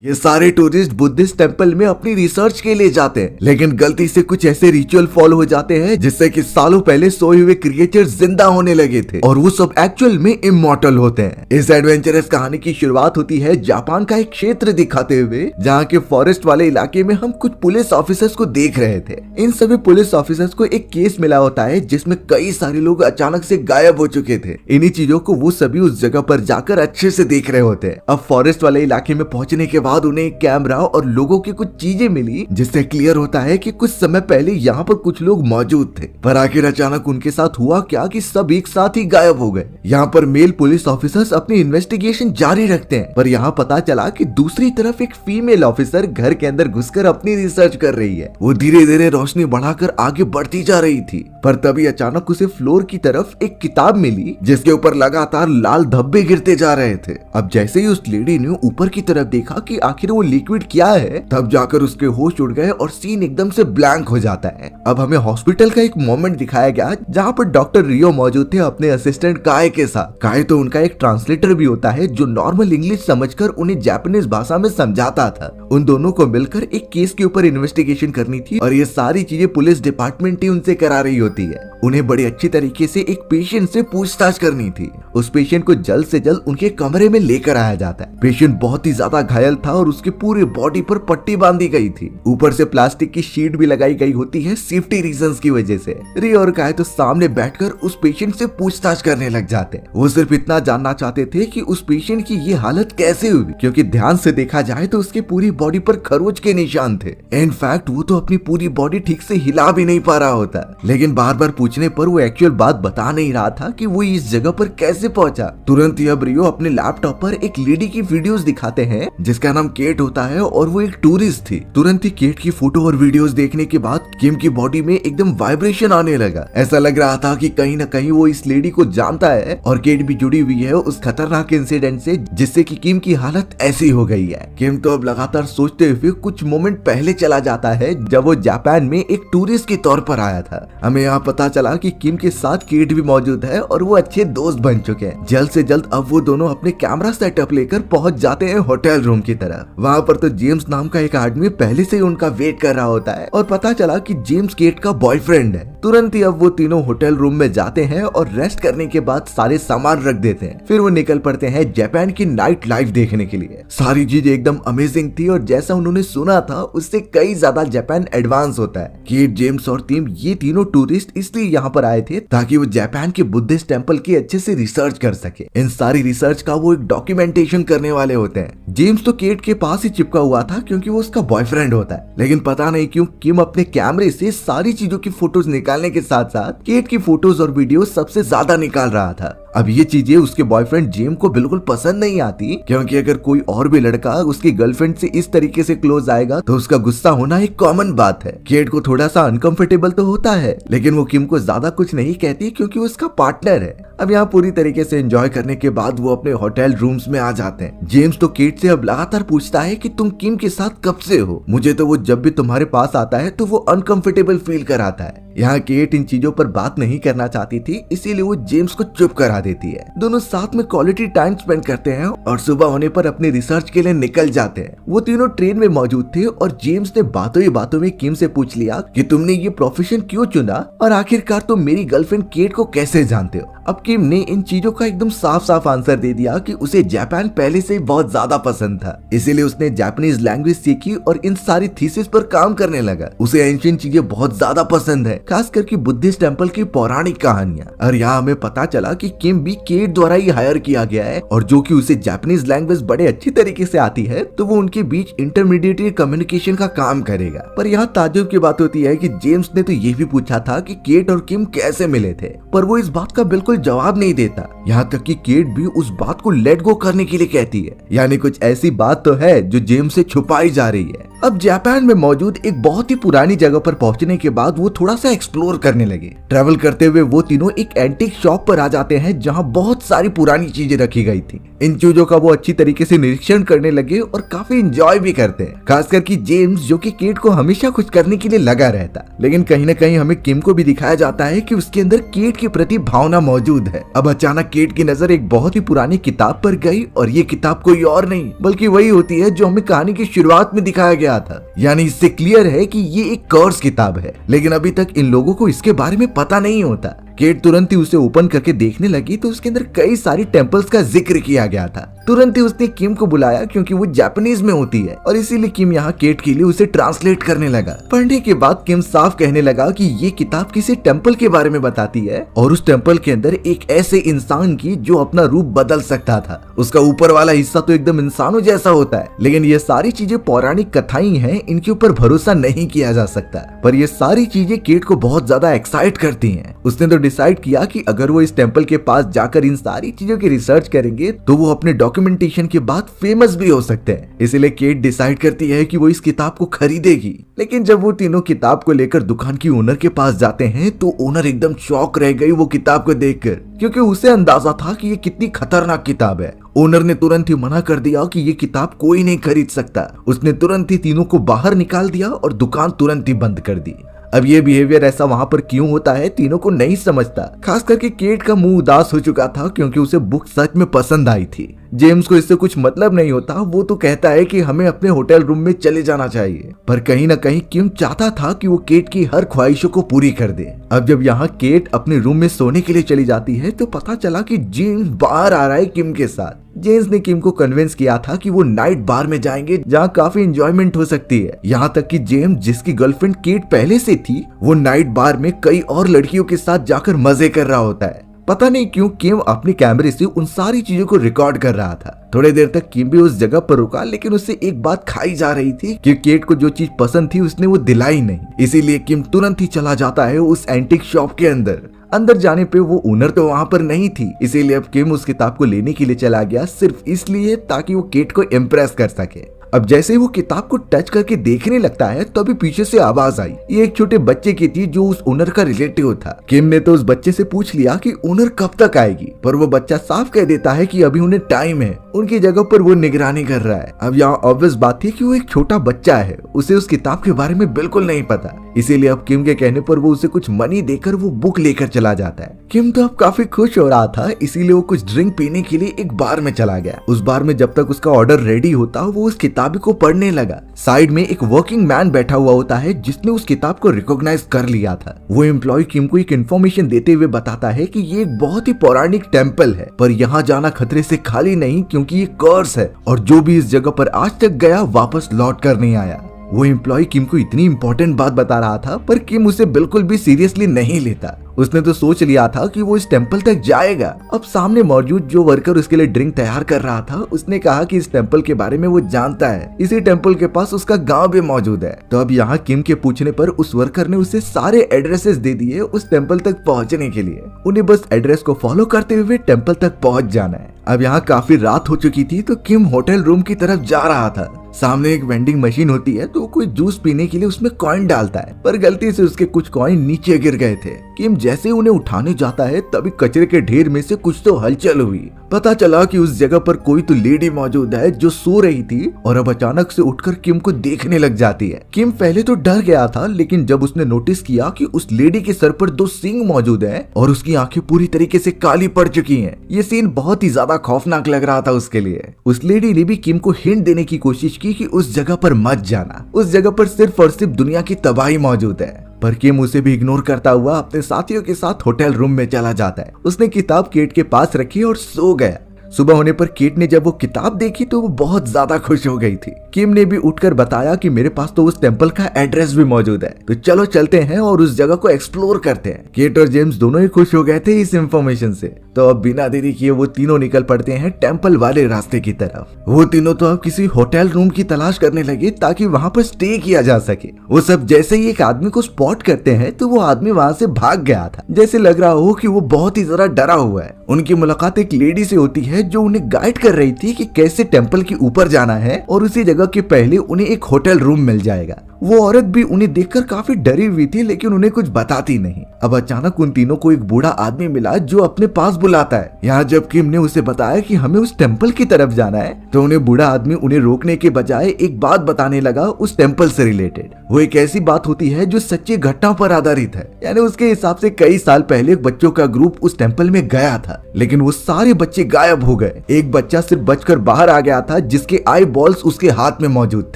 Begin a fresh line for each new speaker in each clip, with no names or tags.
ये सारे tourist Buddhist temple में अपनी रिसर्च के लिए जाते हैं, लेकिन गलती से कुछ ऐसे रिचुअल फॉलो हो जाते हैं जिससे कि सालों पहले सोए हुए क्रिएचर्स जिंदा होने लगे थे और वो सब एक्चुअल में इमॉर्टल होते हैं। इस एडवेंचरस कहानी की शुरुआत होती है जापान का एक क्षेत्र दिखाते हुए, जहाँ के फॉरेस्ट वाले इलाके में हम कुछ पुलिस ऑफिसर्स को देख रहे थे। इन सभी पुलिस ऑफिसर्स को एक केस मिला होता है जिसमें कई सारे लोग अचानक से गायब हो चुके थे। इन्हीं चीजों को वो सभी उस जगह पर जाकर अच्छे से देख रहे होते हैं। अब फॉरेस्ट वाले इलाके में पहुंचने के बाद उन्हें एक कैमरा और लोगों की कुछ चीजें मिली, जिससे क्लियर होता है कि कुछ समय पहले यहाँ पर कुछ लोग मौजूद थे, पर आखिर अचानक उनके साथ हुआ क्या कि सब एक साथ ही गायब हो गए। यहाँ पर मेल पुलिस ऑफिसर्स अपनी इन्वेस्टिगेशन जारी रखते हैं, पर यहाँ पता चला कि दूसरी तरफ एक फीमेल ऑफिसर घर के अंदर घुसकर अपनी रिसर्च कर रही है। वो धीरे धीरे रोशनी बढ़ाकर आगे बढ़ती जा रही थी, पर तभी अचानक उसे फ्लोर की तरफ एक किताब मिली जिसके ऊपर लगातार लाल धब्बे गिरते जा रहे थे। अब जैसे ही उस लेडी ने ऊपर की तरफ देखा कि आखिर वो लिक्विड क्या है, तब जाकर उसके होश उड़ गए और सीन एकदम से ब्लैंक हो जाता है। अब हमें हॉस्पिटल का एक मोमेंट दिखाया गया जहाँ पर डॉक्टर रियो मौजूद थे अपने असिस्टेंट काय के साथ। काय तो उनका एक ट्रांसलेटर भी होता है जो नॉर्मल इंग्लिश समझकर उन्हें जापानीज भाषा में समझाता था। उन दोनों को मिलकर एक केस के ऊपर इन्वेस्टिगेशन करनी थी और ये सारी चीजें पुलिस डिपार्टमेंट ही उनसे करा रही होती है। उन्हें बड़े अच्छी तरीके से एक पेशेंट से पूछताछ करनी थी। उस पेशेंट को जल्द से जल्द उनके कमरे में लेकर आया जाता है। पेशेंट बहुत ही ज्यादा घायल था और उसके पूरे बॉडी पर पट्टी बांधी गई थी। ऊपर से प्लास्टिक की शीट भी लगाई गई होती है सेफ्टी रीजंस की वजह से। री और काय तो सामने बैठकर उस पेशेंट से पूछताछ करने लग जाते हैं। वो सिर्फ इतना जानना चाहते थे कि उस पेशेंट की ये हालत कैसे हुई, क्योंकि ध्यान से देखा जाए तो उसके पूरी बॉडी पर खरोच के निशान थे। इनफैक्ट वो तो अपनी पूरी बॉडी ठीक से हिला भी नहीं पा रहा होता, लेकिन बार बार पूछने पर वो एक्चुअल बात बता नहीं रहा था कि वो इस जगह पर कैसे पहुंचा। तुरंत ही अब रियो अपने लैपटॉप पर एक लेडी की वीडियोस दिखाते हैं जिसका नाम केट होता है और वो एक टूरिस्ट थी। तुरंत ही केट की फोटो और वीडियोस देखने के बाद किम की बॉडी में एकदम वाइब्रेशन आने लगा। ऐसा लग रहा था कि कहीं ना कहीं वो इस लेडी को जानता है और केट भी जुड़ी हुई है उस खतरनाक इंसिडेंट से जिससे कि किम की हालत ऐसी हो गई है। किम तो अब लगातार सोचते हुए कुछ मोमेंट पहले चला जाता है जब वो जापान में एक टूरिस्ट के तौर पर आया था। हमें यहाँ पता चला कि किम के साथ केट भी मौजूद है और वो अच्छे दोस्त बन चुके हैं। जल्द से जल्द अब वो दोनों अपने कैमरा सेटअप लेकर पहुंच जाते हैं होटल रूम की तरफ। वहाँ पर तो जेम्स नाम का एक आदमी पहले से ही उनका वेट कर रहा होता है और पता चला कि जेम्स केट का बॉयफ्रेंड है। तुरंत ही अब वो तीनों होटल रूम में जाते हैं और रेस्ट करने के बाद सारे सामान रख देते हैं। फिर वो निकल पड़ते हैं जापान की नाइट लाइफ देखने के लिए। सारी चीजें एकदम अमेजिंग थी और जैसा उन्होंने सुना था उससे कई ज्यादा जापान एडवांस होता है। केट, जेम्स और टीम ये तीनों टूरिस्ट इसलिए यहाँ पर आए थे ताकि वो जापान के बुद्धिस्ट टेंपल की अच्छे से रिसर्च कर सके। इन सारी रिसर्च का वो एक डॉक्यूमेंटेशन करने वाले होते हैं। जेम्स तो केट के पास ही चिपका हुआ था क्योंकि वो उसका बॉयफ्रेंड होता है, लेकिन पता नहीं क्यों किम अपने कैमरे से सारी चीजों की फोटोज निकालने के साथ साथ केट की फोटोज और वीडियो सबसे ज्यादा निकाल रहा था। अब ये चीजें उसके बॉयफ्रेंड जेम को बिल्कुल पसंद नहीं आती, क्योंकि अगर कोई और भी लड़का उसकी गर्लफ्रेंड से इस तरीके से क्लोज आएगा तो उसका गुस्सा होना एक कॉमन बात है। केट को थोड़ा सा अनकंफर्टेबल तो होता है, लेकिन वो किम को ज्यादा कुछ नहीं कहती क्योंकि वो उसका पार्टनर है। अब यहाँ पूरी तरीके से एंजॉय करने के बाद वो अपने होटल रूम्स में आ जाते हैं। जेम्स तो केट से अब लगातार पूछता है कि तुम किम के साथ कब से हो? मुझे तो वो जब भी तुम्हारे पास आता है तो वो अनकंफर्टेबल फील कराता है। यहाँ केट इन चीजों पर बात नहीं करना चाहती थी, इसीलिए वो जेम्स को चुप करा देती है। दोनों साथ में क्वालिटी टाइम स्पेंड करते हैं और सुबह होने पर अपनी रिसर्च के लिए निकल जाते हैं। वो तीनों ट्रेन में मौजूद थे और जेम्स ने बातों ही बातों में किम से पूछ लिया कि तुमने ये प्रोफेशन क्यों चुना और आखिरकार तुम मेरी गर्लफ्रेंड केट को कैसे जानते हो? अब किम ने इन चीजों का एकदम साफ साफ आंसर दे दिया कि उसे जापान पहले से ही बहुत ज्यादा पसंद था, इसीलिए उसने जापानीज लैंग्वेज सीखी और इन सारी थीसिस पर काम करने लगा। उसे एंशिएंट चीजें बहुत ज्यादा पसंद है, खास करके बुद्धिस्ट टेंपल की पौराणिक कहानियां। और यहाँ हमें पता चला कि किम भी केट द्वारा ही हायर किया गया है और जो कि उसे जापानीज लैंग्वेज बड़े अच्छी तरीके से आती है, तो वो उनके बीच इंटरमीडिएट कम्युनिकेशन का काम करेगा। पर यहाँ ताज्जुब की बात होती है कि जेम्स ने तो ये भी पूछा था कि केट और किम कैसे मिले थे, पर वो इस बात का बिल्कुल जवाब नहीं देता। यहाँ तक कि केट भी उस बात को लेट गो करने के लिए कहती है, यानी कुछ ऐसी बात तो है जो जेम्स से छुपाई जा रही है। अब जापान में मौजूद एक बहुत ही पुरानी जगह पर पहुंचने के बाद वो थोड़ा सा एक्सप्लोर करने लगे। ट्रैवल करते हुए वो तीनों एक एंटीक शॉप पर आ जाते हैं जहां बहुत सारी पुरानी चीजें रखी गई थी। इन चीजों का वो अच्छी तरीके से निरीक्षण करने लगे और काफी इंजॉय भी करते हैं, खासकर कि जेम्स जो कि केट को हमेशा कुछ करने के लिए लगा रहता। लेकिन कहीं न कहीं हमें किम को भी दिखाया जाता है कि उसके अंदर केट के प्रति भावना मौजूद है। अब अचानक केट की नजर एक बहुत ही पुरानी किताब पर गई और ये किताब कोई और नहीं बल्कि वही होती है जो हमें कहानी की शुरुआत में दिखाया गया था। यानी इससे क्लियर है कि ये एक कर्स किताब है, लेकिन अभी तक इन लोगों को इसके बारे में पता नहीं होता। केट तुरंत ही उसे ओपन करके देखने लगी तो उसके अंदर कई सारी टेम्पल्स का जिक्र किया गया था। तुरंत ही उसने किम को बुलाया क्योंकि वो जापानीज में होती है और इसीलिए किम यहाँ केट के लिए उसे ट्रांसलेट करने लगा। पढ़ने के बाद किम साफ कहने लगा कि ये किताब किसी टेम्पल के बारे में बताती है और उस टेम्पल के अंदर एक ऐसे इंसान की जो अपना रूप बदल सकता था। उसका ऊपर वाला हिस्सा तो एकदम इंसानों जैसा होता है, लेकिन ये सारी चीजें पौराणिक कथाएं हैं, इनके ऊपर भरोसा नहीं किया जा सकता। पर ये सारी चीजें केट को बहुत ज्यादा एक्साइट करती है। उसने तो डिसाइड किया कि अगर वो इस टेम्पल के पास जाकर इन सारी चीजों की रिसर्च करेंगे तो वो अपने डॉक्यूमेंटेशन के बाद फेमस भी हो सकते हैं। इसलिए केट डिसाइड करती है कि वो इस किताब को खरीदेगी। लेकिन जब वो तीनों किताब को लेकर दुकान की ओनर के पास जाते हैं तो ओनर एकदम शॉक रह गई वो किताब को देखकर, क्योंकि उसे अंदाजा था कि ये कितनी खतरनाक किताब है। ओनर ने तुरंत ही मना कर दिया कि ये किताब कोई नहीं खरीद सकता। उसने तुरंत ही तीनों को बाहर निकाल दिया और दुकान तुरंत ही बंद कर दी। अब ये बिहेवियर ऐसा वहां पर क्यों होता है तीनों को नहीं समझता। खास करके केट का मुंह उदास हो चुका था क्योंकि उसे बुक सच में पसंद आई थी। जेम्स को इससे कुछ मतलब नहीं होता, वो तो कहता है कि हमें अपने होटल रूम में चले जाना चाहिए। पर कहीं ना कहीं किम चाहता था कि वो केट की हर ख्वाहिशों को पूरी कर दे। अब जब यहाँ केट अपने रूम में सोने के लिए चली जाती है तो पता चला कि जेम्स बाहर आ रहा है किम के साथ। जेम्स ने किम को कन्विंस किया था कि वो नाइट बार में जाएंगे जहाँ काफी एंजॉयमेंट हो सकती है। यहाँ तक कि जेम्स जिसकी गर्लफ्रेंड केट पहले से थी वो नाइट बार में कई और लड़कियों के साथ जाकर मजे कर रहा होता है। पता नहीं क्यों किम अपने कैमरे से उन सारी चीजों को रिकॉर्ड कर रहा था। थोड़ी देर तक किम भी उस जगह पर रुका, लेकिन उससे एक बात खाई जा रही थी कि केट को जो चीज पसंद थी उसने वो दिलाई नहीं। इसीलिए किम तुरंत ही चला जाता है उस एंटीक शॉप के अंदर। अंदर जाने पे वो ओनर तो वहां पर नहीं थी, इसीलिए अब किम उस किताब को लेने के लिए चला गया, सिर्फ इसलिए ताकि वो केट को इम्प्रेस कर सके। अब जैसे ही वो किताब को टच करके देखने लगता है तभी पीछे से आवाज आई। ये एक छोटे बच्चे की थी जो उस ओनर का रिलेटिव था। किम ने तो उस बच्चे से पूछ लिया कि ओनर कब तक आएगी, पर वो बच्चा साफ कह देता है कि अभी उन्हें टाइम है, उनकी जगह पर वो निगरानी कर रहा है। अब यहाँ ऑब्वियस बात थी कि वो एक छोटा बच्चा है, उसे उस किताब के बारे में बिल्कुल नहीं पता। इसीलिए अब किम के कहने पर वो उसे कुछ मनी देकर वो बुक लेकर चला जाता है। किम तो अब काफी खुश हो रहा था, इसीलिए वो कुछ ड्रिंक पीने के लिए एक बार में चला गया। उस बार में जब तक उसका ऑर्डर रेडी होता वो उस किताब को पढ़ने लगा। साइड में एक वर्किंग मैन बैठा हुआ होता है जिसने उस किताब को रिकॉग्नाइज कर लिया था। वो एम्प्लॉय किम को एक इन्फॉर्मेशन देते हुए बताता है कि ये एक बहुत ही पौराणिक टेम्पल है, पर यहाँ जाना खतरे से खाली नहीं क्योंकि ये कर्स है और जो भी इस जगह पर आज तक गया वापस लौट कर नहीं आया। वो एम्प्लॉय किम को इतनी इंपॉर्टेंट बात बता रहा था, पर किम उसे बिल्कुल भी सीरियसली नहीं लेता। उसने तो सोच लिया था कि वो इस टेम्पल तक जाएगा। अब सामने मौजूद जो वर्कर उसके लिए ड्रिंक तैयार कर रहा था उसने कहा कि इस टेम्पल के बारे में वो जानता है, इसी टेम्पल के पास उसका गांव भी मौजूद है। तो अब यहाँ किम के पूछने पर उस वर्कर ने उसे सारे एड्रेसेस दे दिए उस टेम्पल तक पहुँचने के लिए। उन्हें बस एड्रेस को फॉलो करते हुए टेम्पल तक पहुँच जाना है। अब यहाँ काफी रात हो चुकी थी तो किम होटल रूम की तरफ जा रहा था। सामने एक वेंडिंग मशीन होती है तो कोई जूस पीने के लिए उसमें कॉइन डालता है, पर गलती से उसके कुछ कॉइन नीचे गिर गए थे। किम जैसे उन्हें उठाने जाता है तभी कचरे के ढेर में से कुछ तो हलचल हुई। पता चला कि उस जगह पर कोई तो लेडी मौजूद है जो सो रही थी और अब अचानक से उठकर किम को देखने लग जाती है। किम पहले तो डर गया था, लेकिन जब उसने नोटिस किया कि उस लेडी के सर पर 2 सींग मौजूद है और उसकी आंखें पूरी तरीके से काली पड़ चुकी हैं, ये सीन बहुत ही ज्यादा खौफनाक लग रहा था उसके लिए। उस लेडी ने भी किम को हिंट देने की कोशिश की कि उस जगह पर मत जाना, उस जगह पर सिर्फ और सिर्फ दुनिया की तबाही मौजूद है। पर किम उसे भी इग्नोर करता हुआ अपने साथियों के साथ होटल रूम में चला जाता है। उसने किताब केट के पास रखी और सो गया। सुबह होने पर केट ने जब वो किताब देखी तो वो बहुत ज्यादा खुश हो गई थी। किम ने भी उठकर बताया कि मेरे पास तो उस टेम्पल का एड्रेस भी मौजूद है, तो चलो चलते हैं और उस जगह को एक्सप्लोर करते हैं। केट और जेम्स दोनों ही खुश हो गए थे इस इंफॉर्मेशन से। तो अब बिना देरी किए वो तीनों निकल पड़ते हैं टेम्पल वाले रास्ते की तरफ। वो तीनों तो अब किसी होटल रूम की तलाश करने लगे ताकि वहाँ पर स्टे किया जा सके। वो सब जैसे ही एक आदमी को स्पॉट करते हैं तो वो आदमी वहाँ से भाग गया था, जैसे लग रहा हो कि वो बहुत ही ज्यादा डरा हुआ है। उनकी मुलाकात एक लेडी से होती है जो उन्हें गाइड कर रही थी कि कैसे टेम्पल के ऊपर जाना है और उसी जगह के पहले उन्हें एक होटल रूम मिल जाएगा। वो औरत भी उन्हें देखकर काफी डरी हुई थी, लेकिन उन्हें कुछ बताती नहीं। अब अचानक उन तीनों को एक बूढ़ा आदमी मिला जो अपने पास बुलाता है। यहाँ जब किम ने उसे बताया कि हमें उस टेम्पल की तरफ जाना है, तो उन्हें बूढ़ा आदमी उन्हें रोकने के बजाय एक बात बताने लगा उस टेम्पल से रिलेटेड। वो एक ऐसी बात होती है जो सच्ची घटना पर आधारित है। यानी उसके हिसाब से कई साल पहले बच्चों का ग्रुप उस टेम्पल में गया था, लेकिन वो सारे बच्चे गायब हो गए। एक बच्चा सिर्फ बचकर बाहर आ गया था, जिसके आई बॉल्स उसके हाथ में मौजूद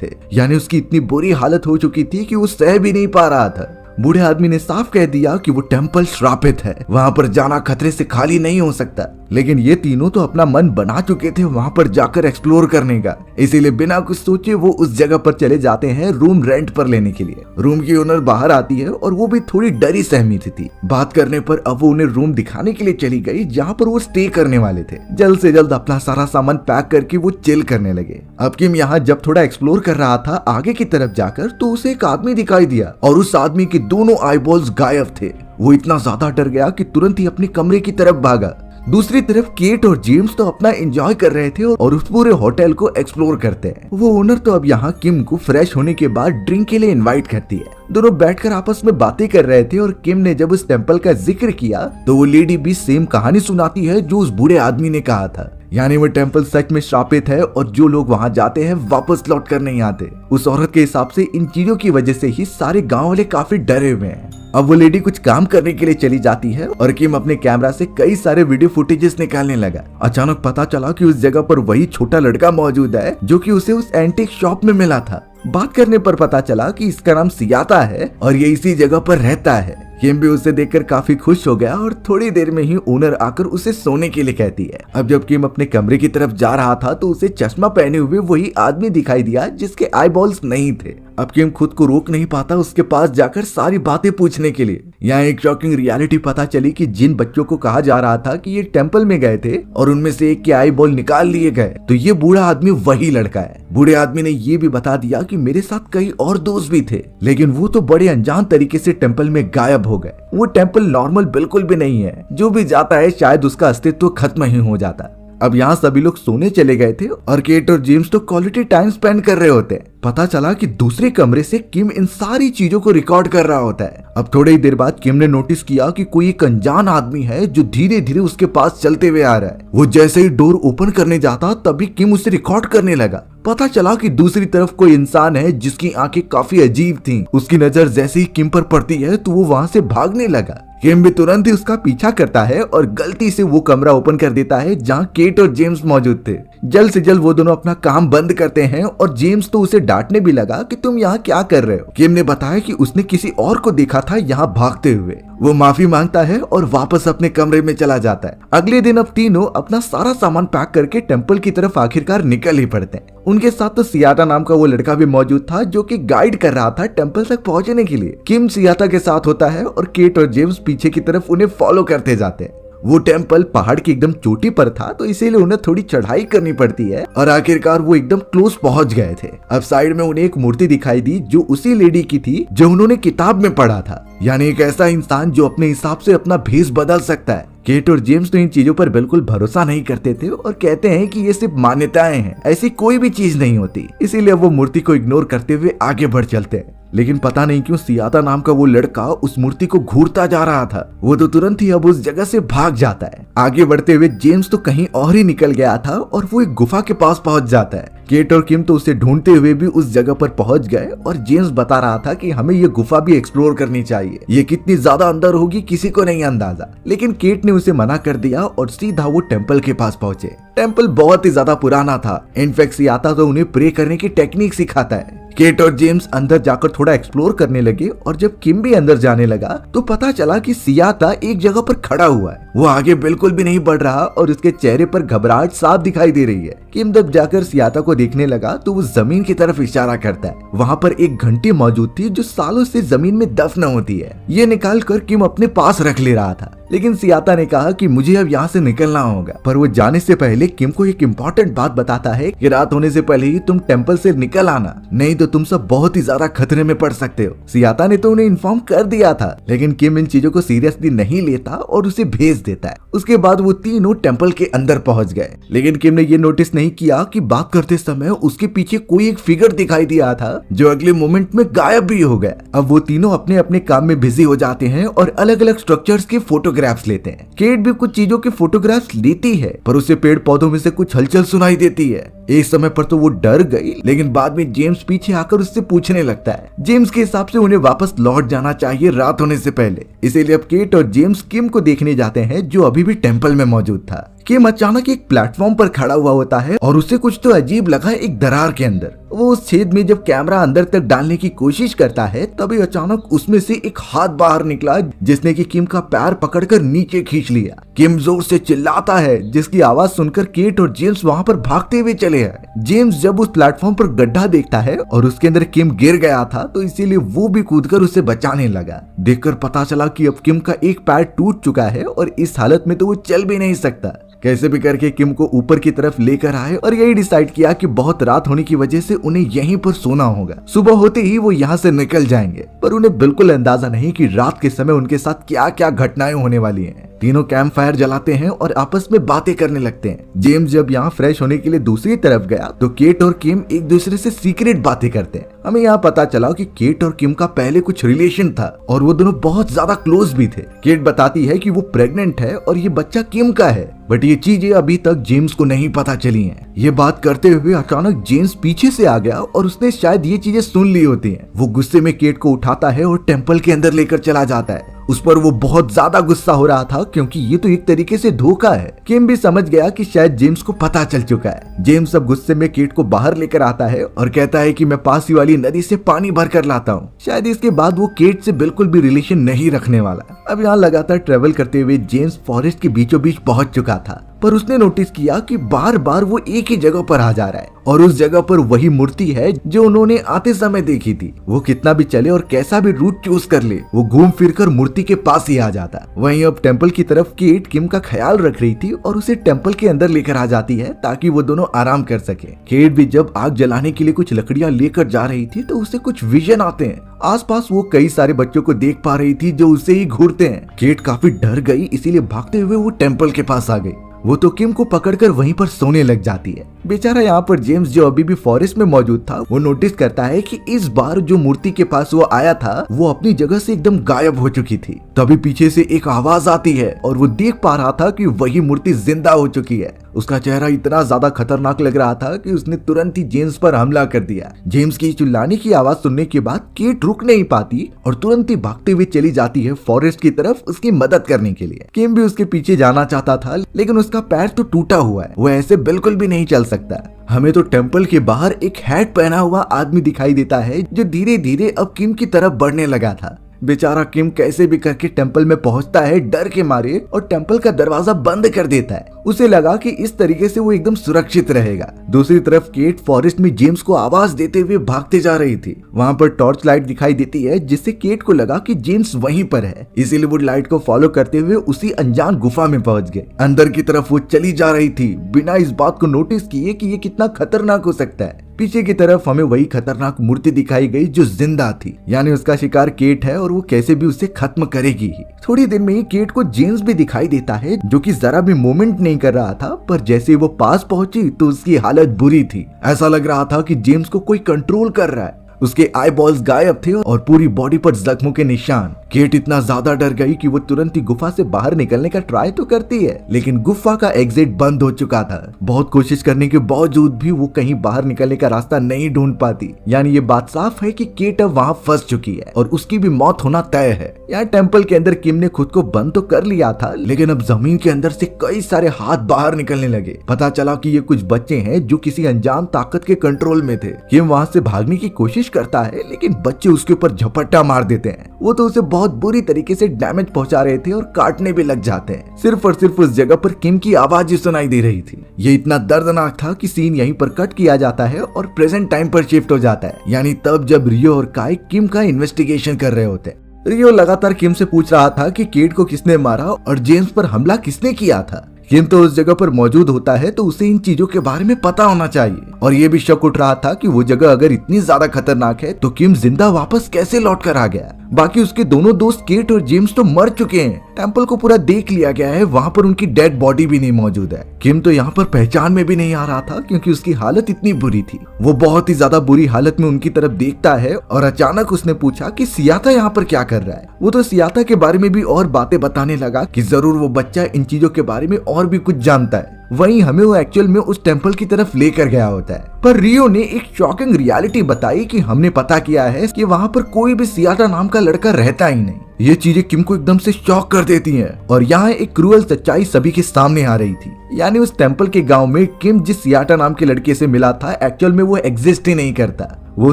थे। यानी उसकी इतनी बुरी हालत हो चुकी थी कि वो सह भी नहीं पा रहा था। बूढ़े आदमी ने साफ कह दिया कि वो टेम्पल श्रापित है, वहाँ पर जाना खतरे से खाली नहीं हो सकता। लेकिन ये तीनों तो अपना मन बना चुके थे वहाँ पर जाकर एक्सप्लोर करने का, इसीलिए बिना कुछ सोचे वो उस जगह पर चले जाते हैं रूम रेंट पर लेने के लिए। रूम की ओनर बाहर आती है और वो भी थोड़ी डरी सहमी थी। बात करने पर अब वो उन्हें रूम दिखाने के लिए चली गई जहाँ पर वो स्टे करने वाले थे। जल्द से जल्द अपना सारा सामान पैक करके वो चिल करने लगे। अब किम यहाँ जब थोड़ा एक्सप्लोर कर रहा था आगे की तरफ जाकर, तो उसे एक आदमी दिखाई दिया और उस आदमी के दोनों आईबॉल्स गायब थे। वो इतना ज्यादा डर गया कि तुरंत ही अपने कमरे की तरफ भागा। दूसरी तरफ केट और जेम्स तो अपना एंजॉय कर रहे थे और उस पूरे होटल को एक्सप्लोर करते हैं। वो ओनर तो अब यहाँ किम को फ्रेश होने के बाद ड्रिंक के लिए इनवाइट करती है। दोनों बैठकर आपस में बातें कर रहे थे और किम ने जब उस टेम्पल का जिक्र किया तो वो लेडी भी सेम कहानी सुनाती है जो उस बूढ़े आदमी ने कहा था। यानी वो टेम्पल सच में श्रापित है और जो लोग वहाँ जाते हैं वापस लौट कर नहीं आते। उस औरत के हिसाब से इन चीजों की वजह से ही सारे गांव वाले काफी डरे हुए हैं। अब वो लेडी कुछ काम करने के लिए चली जाती है और किम अपने कैमरा से कई सारे वीडियो फुटेजेस निकालने लगा। अचानक पता चला कि उस जगह पर वही छोटा लड़का मौजूद है जो कि उसे उस एंटीक शॉप में मिला था। बात करने पर पता चला कि इसका नाम सियाता है और ये इसी जगह पर रहता है। किम भी उसे देखकर काफी खुश हो गया और थोड़ी देर में ही ओनर आकर उसे सोने के लिए कहती है। अब जब किम अपने कमरे की तरफ जा रहा था तो उसे चश्मा पहने हुए वही आदमी दिखाई दिया जिसके आईबॉल्स नहीं थे। अब किम खुद को रोक नहीं पाता उसके पास जाकर सारी बातें पूछने के लिए। यहाँ एक शॉकिंग रियलिटी पता चली कि जिन बच्चों को कहा जा रहा था कि ये टेम्पल में गए थे और उनमें से एक के आई बॉल निकाल लिए गए, तो ये बूढ़ा आदमी वही लड़का है। बूढ़े आदमी ने ये भी बता दिया कि मेरे साथ कई और दोस्त भी थे, लेकिन वो तो बड़े अनजान तरीके से टेम्पल में गायब हो गए। वो टेम्पल नॉर्मल बिल्कुल भी नहीं है, जो भी जाता है शायद उसका अस्तित्व खत्म ही हो जाता। अब यहाँ सभी लोग सोने चले गए थे और केट और जेम्स तो क्वालिटी टाइम स्पेंड कर रहे होते। पता चला कि दूसरे कमरे से किम इन सारी चीजों को रिकॉर्ड कर रहा होता है। अब थोड़ी ही देर बाद किम ने नोटिस किया कि कोई एक अनजान आदमी है जो धीरे धीरे उसके पास चलते हुए आ रहा है। वो जैसे ही डोर ओपन करने जाता तभी किम उसे रिकॉर्ड करने लगा। पता चला कि दूसरी तरफ कोई इंसान है जिसकी आंखें काफी अजीब थीं। उसकी नजर जैसे ही किम पर पड़ती है तो वो वहाँ से भागने लगा। किम भी तुरंत ही उसका पीछा करता है और गलती से वो कमरा ओपन कर देता है जहाँ केट और जेम्स मौजूद थे। जल्द से जल्द वो दोनों अपना काम बंद करते हैं और जेम्स तो उसे डांटने भी लगा कि तुम यहाँ क्या कर रहे हो। किम ने बताया कि उसने किसी और को देखा था यहाँ भागते हुए। वो माफी मांगता है और वापस अपने कमरे में चला जाता है। अगले दिन अब तीनों अपना सारा सामान पैक करके टेम्पल की तरफ आखिरकार निकल ही पड़ते हैं। उनके साथ तो सियाता नाम का वो लड़का भी मौजूद था जो कि गाइड कर रहा था टेम्पल तक पहुंचने के लिए। किम सियाता के साथ होता है और केट और जेम्स पीछे की तरफ उन्हें फॉलो करते जाते हैं। वो टेम्पल पहाड़ की एकदम चोटी पर था तो इसीलिए उन्हें थोड़ी चढ़ाई करनी पड़ती है और आखिरकार वो एकदम क्लोज पहुंच गए थे। अब साइड में उन्हें एक मूर्ति दिखाई दी जो उसी लेडी की थी जो उन्होंने किताब में पढ़ा था। यानी एक ऐसा इंसान जो अपने हिसाब से अपना भेष बदल सकता है। केट और जेम्स तो इन चीजों पर बिल्कुल भरोसा नहीं करते थे और कहते हैं कि ये सिर्फ मान्यताएं हैं, ऐसी कोई भी चीज नहीं होती। इसीलिए वो मूर्ति को इग्नोर करते हुए आगे बढ़ चलते हैं। लेकिन पता नहीं क्यों सियाता नाम का वो लड़का उस मूर्ति को घूरता जा रहा था। वो तो तुरंत ही अब उस जगह से भाग जाता है। आगे बढ़ते हुए जेम्स तो कहीं और ही निकल गया था और वो एक गुफा के पास पहुंच जाता है। केट और किम तो उसे ढूंढते हुए भी उस जगह पर पहुंच गए और जेम्स बता रहा था कि हमें ये गुफा भी एक्सप्लोर करनी चाहिए। ये कितनी ज्यादा अंदर होगी किसी को नहीं अंदाजा। लेकिन केट ने उसे मना कर दिया और सीधा वो टेम्पल के पास पहुंचे। टेम्पल बहुत ही ज्यादा पुराना था। इनफैक्ट सियाता तो उन्हें प्रे करने की टेक्निक सिखाता है। केट और जेम्स अंदर जाकर थोड़ा एक्सप्लोर करने लगे और जब किम भी अंदर जाने लगा तो पता चला कि सियाता एक जगह पर खड़ा हुआ है। वो आगे बिल्कुल भी नहीं बढ़ रहा और उसके चेहरे पर घबराहट साफ दिखाई दे रही है। किम जब जाकर सियाता को देखने लगा तो वो जमीन की तरफ इशारा करता है। वहाँ पर एक घंटी मौजूद थी जो सालों से जमीन में दफन होती है। ये निकाल कर किम अपने पास रख ले रहा था। लेकिन सियाता ने कहा कि मुझे अब यहाँ से निकलना होगा। पर वो जाने से पहले किम को एक इम्पोर्टेंट बात बताता है कि रात होने से पहले ही तुम टेम्पल से निकल आना, नहीं तो तुम सब बहुत ही ज्यादा खतरे में पड़ सकते हो। सियाता ने तो उन्हें इन्फॉर्म कर दिया था, लेकिन किम इन चीजों को सीरियसली नहीं लेता और उसे भेज देता है। उसके बाद वो तीनों टेम्पल के अंदर पहुंच गए, लेकिन किम ने ये नोटिस नहीं किया कि बात करते समय उसके पीछे कोई एक फिगर दिखाई दिया था जो अगले मोमेंट में गायब भी हो गया। अब वो तीनों अपने अपने काम में बिजी हो जाते हैं और अलग अलग स्ट्रक्चर्स के फोटोग्राफ्स लेते हैं। केट भी कुछ चीजों के फोटोग्राफ्स लेती है, पर उसे पेड़ पौधों में से कुछ हलचल सुनाई देती है। एक समय पर तो वो डर गई, लेकिन बाद में जेम्स पीछे आकर उससे पूछने लगता है। जेम्स के हिसाब से उन्हें वापस लौट जाना चाहिए रात होने से पहले, इसीलिए अब केट और जेम्स किम को देखने जाते हैं जो अभी भी टेम्पल में मौजूद था। किम अचानक एक प्लेटफॉर्म पर खड़ा हुआ होता है और उसे कुछ तो अजीब लगा एक दरार के अंदर। वो उस छेद में जब कैमरा अंदर तक डालने की कोशिश करता है तभी अचानक उसमें से एक हाथ बाहर निकला जिसने कि किम का पैर पकड़कर नीचे खींच लिया। किम जोर से चिल्लाता है, जिसकी आवाज सुनकर केट और जेम्स वहां पर भागते हुए चले आए। जेम्स जब उस प्लेटफॉर्म पर गड्ढा देखता है और उसके अंदर किम गिर गया था तो इसीलिए वो भी कूदकर उसे बचाने लगा। देखकर पता चला कि अब किम का एक पैर टूट चुका है और इस हालत में तो वो चल भी नहीं सकता। कैसे भी करके किम को ऊपर की तरफ लेकर आए और यही डिसाइड किया कि बहुत रात होने की वजह से उन्हें यहीं पर सोना होगा। सुबह होते ही वो यहाँ से निकल जाएंगे, पर उन्हें बिल्कुल अंदाजा नहीं कि रात के समय उनके साथ क्या क्या घटनाएं होने वाली हैं। तीनों कैंप फायर जलाते हैं और आपस में बातें करने लगते हैं। जेम्स जब यहाँ फ्रेश होने के लिए दूसरी तरफ गया तो केट और किम एक दूसरे से सीक्रेट बातें करते हैं। हमें यहाँ पता चला कि केट और किम का पहले कुछ रिलेशन था और वो दोनों बहुत ज्यादा क्लोज भी थे। केट बताती है कि वो प्रेग्नेंट है और ये बच्चा किम का है, बट ये चीजें अभी तक जेम्स को नहीं पता चली हैं। ये बात करते हुए अचानक जेम्स पीछे से आ गया और उसने शायद ये चीजें सुन ली होती हैं। वो गुस्से में केट को उठाता है और टेम्पल के अंदर लेकर चला जाता है। उस पर वो बहुत ज्यादा गुस्सा हो रहा था क्योंकि ये तो एक तरीके से धोखा है। किम भी समझ गया कि शायद जेम्स को पता चल चुका है। जेम्स अब गुस्से में केट को बाहर लेकर आता है और कहता है कि मैं पास ही वाली नदी से पानी भर कर लाता हूँ। शायद इसके बाद वो केट से बिल्कुल भी रिलेशन नहीं रखने वाला। अब यहाँ लगातार ट्रेवल करते हुए जेम्स फॉरेस्ट के बीचों बीच पहुंच चुका था, पर उसने नोटिस किया कि बार बार वो एक ही जगह पर आ जा रहा है और उस जगह पर वही मूर्ति है जो उन्होंने आते समय देखी थी। वो कितना भी चले और कैसा भी रूट चूज कर ले, वो घूम फिर कर मूर्ति के पास ही आ जाता। वहीं अब टेम्पल की तरफ केट किम का ख्याल रख रही थी और उसे टेम्पल के अंदर लेकर आ जाती है ताकि वो दोनों आराम कर सके। केट भी जब आग जलाने के लिए कुछ लकड़ियां लेकर जा रही थी तो उसे कुछ विजन आते हैं। आसपास वो कई सारे बच्चों को देख पा रही थी जो उसे ही घूरते हैं। केट काफी डर गई, इसीलिए भागते हुए वो टेम्पल के पास आ गई। वो तो किम को पकड़कर वहीं पर सोने लग जाती है। बेचारा यहाँ पर जेम्स जो अभी भी फॉरेस्ट में मौजूद था वो नोटिस करता है कि इस बार जो मूर्ति के पास वो आया था वो अपनी जगह से एकदम गायब हो चुकी थी। तभी पीछे से एक आवाज आती है और वो देख पा रहा था कि वही मूर्ति जिंदा हो चुकी है। उसका चेहरा इतना ज्यादा खतरनाक लग रहा था कि उसने तुरंत ही जेम्स पर हमला कर दिया। जेम्स की चिल्लाने की आवाज सुनने के बाद केट रुक नहीं पाती और तुरंत ही भागते हुए चली जाती है फॉरेस्ट की तरफ उसकी मदद करने के लिए। किम भी उसके पीछे जाना चाहता था, लेकिन उसका पैर तो टूटा हुआ है, वो ऐसे बिल्कुल भी नहीं चल सकता। हमें तो टेम्पल के बाहर एक हैट पहना हुआ आदमी दिखाई देता है जो धीरे धीरे अब किम की तरफ बढ़ने लगा था। बेचारा किम कैसे भी करके टेम्पल में पहुंचता है डर के मारे और टेम्पल का दरवाजा बंद कर देता है। उसे लगा कि इस तरीके से वो एकदम सुरक्षित रहेगा। दूसरी तरफ केट फॉरेस्ट में जेम्स को आवाज देते हुए भागते जा रही थी। वहाँ पर टॉर्च लाइट दिखाई देती है जिससे केट को लगा कि जेम्स वहीं पर है, इसीलिए वो लाइट को फॉलो करते हुए उसी अनजान गुफा में पहुंच गए। अंदर की तरफ वो चली जा रही थी बिना इस बात को नोटिस किए कि ये कितना खतरनाक हो सकता है। पीछे की तरफ हमें वही खतरनाक मूर्ति दिखाई गई जो जिंदा थी, यानी उसका शिकार केट है और वो कैसे भी उसे खत्म करेगी ही। थोड़ी देर में ही केट को जेम्स भी दिखाई देता है जो कि जरा भी मूवमेंट नहीं कर रहा था, पर जैसे वो पास पहुंची तो उसकी हालत बुरी थी। ऐसा लग रहा था कि जेम्स को कोई कंट्रोल कर रहा है। उसके आई बॉल्स गायब थे और पूरी बॉडी पर जख्मों के निशान। केट इतना ज्यादा डर गई कि वो तुरंत ही गुफा से बाहर निकलने का ट्राई तो करती है, लेकिन गुफा का एग्जिट बंद हो चुका था। बहुत कोशिश करने के बावजूद भी वो कहीं बाहर निकलने का रास्ता नहीं ढूंढ पाती। यानी ये बात साफ है कि केट अब वहाँ फंस चुकी है और उसकी भी मौत होना तय है। यहाँ टेम्पल के अंदर किम ने खुद को बंद तो कर लिया था, लेकिन अब जमीन के अंदर से कई सारे हाथ बाहर निकलने लगे। पता चला कि ये कुछ बच्चे हैं जो किसी अनजान ताकत के कंट्रोल में थे। किम वहाँ से भागने की कोशिश करता है, लेकिन बच्चे उसके ऊपर झपट्टा मार देते हैं। वो तो उसे बहुत बुरी तरीके से डैमेज पहुंचा रहे थे और काटने भी लग जाते हैं। सिर्फ और सिर्फ उस जगह पर किम की आवाज ही सुनाई दे रही थी। ये इतना दर्दनाक था कि सीन यहीं पर कट किया जाता है और प्रेजेंट टाइम पर शिफ्ट हो जाता है, यानी तब जब रियो और काई किम का इन्वेस्टिगेशन कर रहे होते हैं। रियो लगातार किम से पूछ रहा था कि केट को किसने मारा और जेम्स पर हमला किसने किया था। किम तो उस जगह पर मौजूद होता है तो उसे इन चीजों के बारे में पता होना चाहिए और ये भी शक उठ रहा था कि वो जगह अगर इतनी ज्यादा खतरनाक है तो किम जिंदा वापस कैसे लौट कर आ गया। बाकी उसके दोनों दोस्त केट और जेम्स तो मर चुके हैं। टेम्पल को पूरा देख लिया गया है, वहाँ पर उनकी डेड बॉडी भी नहीं मौजूद है। किम तो यहाँ पर पहचान में भी नहीं आ रहा था क्योंकि उसकी हालत इतनी बुरी थी। वो बहुत ही ज्यादा बुरी हालत में उनकी तरफ देखता है और अचानक उसने पूछा कि सियाता यहाँ पर क्या कर रहा है। वो तो सियाता के बारे में भी और बातें बताने लगा कि जरूर वो बच्चा इन चीजों के बारे में और भी कुछ जानता है। वहीं हमें वो एक्चुअल में उस टेम्पल की तरफ लेकर गया होता है। पर रियो ने एक शॉकिंग रियलिटी बताई कि हमने पता किया है कि वहाँ पर कोई भी सियाता नाम का लड़का रहता ही नहीं। ये चीजें किम को एकदम से शॉक कर देती हैं और यहाँ एक क्रूअल सच्चाई सभी के सामने आ रही थी। यानी उस टेम्पल के गांव में किम जिस सियाता नाम के लड़के से मिला था एक्चुअल में वो एग्जिस्ट ही नहीं करता। वो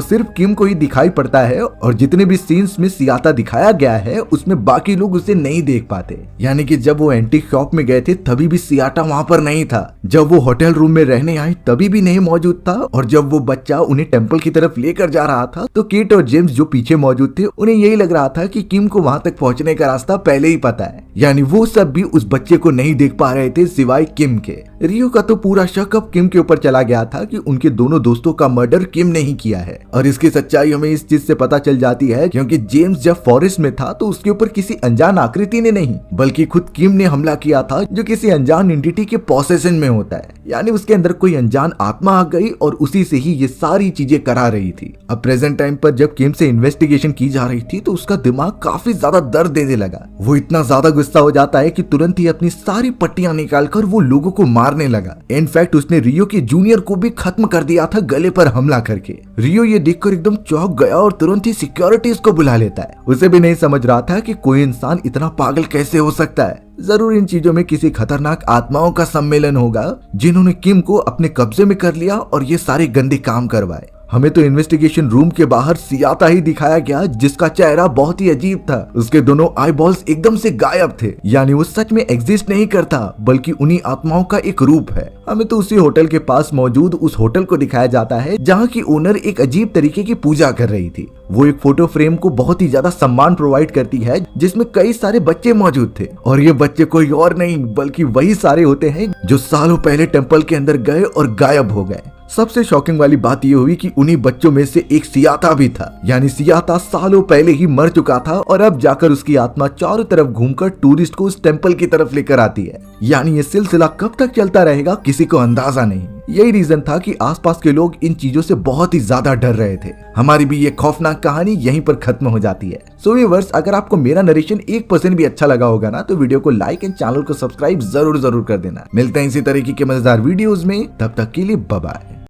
सिर्फ किम को ही दिखाई पड़ता है और जितने भी सीन्स में सियाता दिखाया गया है उसमें बाकी लोग उसे नहीं देख पाते। यानी कि जब वो एंटीक शॉप में गए थे तभी भी सियाता वहाँ पर नहीं था, जब वो होटल रूम में रहने आई तभी भी नहीं मौजूद था और जब वो बच्चा उन्हें टेम्पल की तरफ लेकर जा रहा था तो केट और जेम्स जो पीछे मौजूद थे उन्हें यही लग रहा था कि किम को वहाँ तक पहुँचने का रास्ता पहले ही पता है। यानी वो सब भी उस बच्चे को नहीं देख पा रहे थे सिवाय किम के। रियो का तो पूरा शक अब किम के ऊपर चला गया था कि उनके दोनों दोस्तों का मर्डर किम ने ही किया है और इसकी सच्चाई हमें इस चीज से पता चल जाती है क्योंकि जेम्स जब फॉरेस्ट में था तो उसके ऊपर किसी अनजान आकृति ने नहीं बल्कि खुद किम ने हमला किया था जो किसी अनजान एंटिटी के पोसेशन में होता है। यानी उसके अंदर कोई अनजान आत्मा आ गई और उसी से ही ये सारी चीजें करा रही थी। अब प्रेजेंट टाइम पर जब किम से इन्वेस्टिगेशन की जा रही थी तो उसका दिमाग काफी ज्यादा दर्द देने लगा। वो इतना ज्यादा गुस्सा हो जाता है कि तुरंत ही अपनी सारी पट्टियां निकालकर वो लोगों को मारने लगा। इनफैक्ट उसने रियो के जूनियर को भी खत्म कर दिया था गले पर हमला करके। रियो ये देखकर एकदम चौंक गया और तुरंत ही सिक्योरिटीज को बुला लेता है। उसे भी नहीं समझ रहा था कि कोई इंसान इतना पागल कैसे हो सकता है। जरूर इन चीजों में किसी खतरनाक आत्माओं का सम्मेलन होगा जिन्होंने किम को अपने कब्जे में कर लिया और ये सारे गंदे काम करवाए। हमें तो इन्वेस्टिगेशन रूम के बाहर सियाता ही दिखाया गया जिसका चेहरा बहुत ही अजीब था। उसके दोनों आई बॉल्स एकदम से गायब थे। यानी वो सच में एग्जिस्ट नहीं करता बल्कि उन्हीं आत्माओं का एक रूप है। हमें तो उसी होटल के पास मौजूद उस होटल को दिखाया जाता है जहाँ की ओनर एक अजीब तरीके की पूजा कर रही थी। वो एक फोटो फ्रेम को बहुत ही ज्यादा सम्मान प्रोवाइड करती है जिसमें कई सारे बच्चे मौजूद थे और ये बच्चे कोई और नहीं बल्कि वही सारे होते हैं जो सालों पहले टेम्पल के अंदर गए और गायब हो गए। सबसे शॉकिंग वाली बात ये हुई कि उन्हीं बच्चों में से एक सियाता भी था। यानी सियाता सालों पहले ही मर चुका था और अब जाकर उसकी आत्मा चारों तरफ घूमकर टूरिस्ट को उस टेम्पल की तरफ लेकर आती है। यानी ये सिलसिला कब तक चलता रहेगा किसी को अंदाजा नहीं। यही रीजन था कि आसपास के लोग इन चीजों से बहुत ही ज्यादा डर रहे थे। हमारी भी ये खौफनाक कहानी यहीं पर खत्म हो जाती है। सो व्यूअर्स, अगर आपको मेरा नरेशन 1% भी अच्छा लगा होगा ना तो वीडियो को लाइक एंड चैनल को सब्सक्राइब जरूर कर देना। मिलते हैं इसी तरीके के मजेदार वीडियोस में, तब तक के लिए बाय बाय।